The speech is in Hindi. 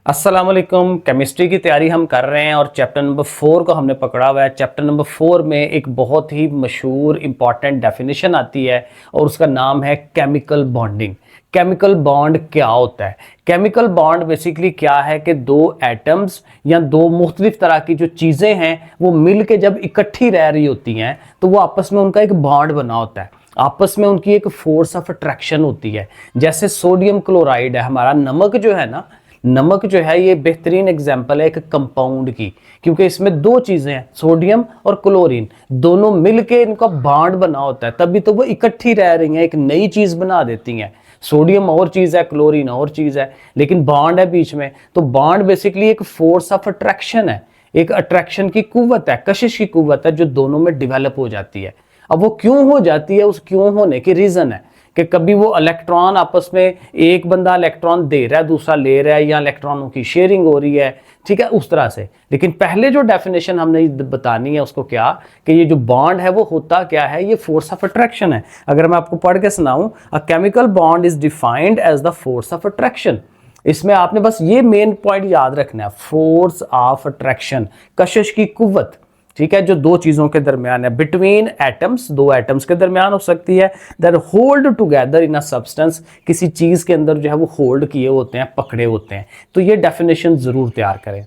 अस्सलाम वालेकुम। केमिस्ट्री की तैयारी हम कर रहे हैं और चैप्टर नंबर 4 को हमने पकड़ा हुआ है। चैप्टर नंबर 4 में एक बहुत ही मशहूर इंपॉर्टेंट डेफिनेशन आती है और उसका नाम है केमिकल बॉन्डिंग। केमिकल बॉन्ड क्या होता है? केमिकल बॉन्ड बेसिकली क्या है कि दो एटम्स या दो मुख्तलिफ तरह की जो चीज़ें हैं वो मिल के जब इकट्ठी रह रही होती हैं तो वो आपस में उनका एक बॉन्ड बना होता है, आपस में उनकी एक फोर्स ऑफ अट्रैक्शन होती है। जैसे सोडियम क्लोराइड है, हमारा नमक जो है ना, नमक जो है ये बेहतरीन एग्जाम्पल है एक कंपाउंड की, क्योंकि इसमें दो चीजें हैं, सोडियम और क्लोरीन, दोनों मिलके इनका बॉन्ड बना होता है, तभी तो वो इकट्ठी रह रही हैं, एक नई चीज बना देती हैं। सोडियम और चीज है, क्लोरीन और चीज है, लेकिन बॉन्ड है बीच में। तो बॉन्ड बेसिकली एक फोर्स ऑफ अट्रैक्शन है, एक अट्रैक्शन की कुव्वत है, कशिश की कुव्वत है जो दोनों में डेवलप हो जाती है। अब वो क्यों हो जाती है, उस क्यों होने की रीजन है कि कभी वो इलेक्ट्रॉन आपस में, एक बंदा इलेक्ट्रॉन दे रहा है दूसरा ले रहा है, या इलेक्ट्रॉनों की शेयरिंग हो रही है, ठीक है, उस तरह से। लेकिन पहले जो डेफिनेशन हमने बतानी है उसको क्या, कि ये जो बॉन्ड है वो होता क्या है, ये फोर्स ऑफ अट्रैक्शन है। अगर मैं आपको पढ़ के सुनाऊं, a chemical bond is defined as the force of attraction. इसमें आपने बस ये मेन पॉइंट याद रखना है, फोर्स ऑफ अट्रैक्शन, कशिश की कुव्वत, ठीक है, जो दो चीजों के दरमियान है, बिटवीन एटम्स, दो एटम्स के दरमियान हो सकती है, that hold together in a substance, किसी चीज के अंदर जो है वो होल्ड किए होते हैं, पकड़े होते हैं। तो ये डेफिनेशन जरूर तैयार करें।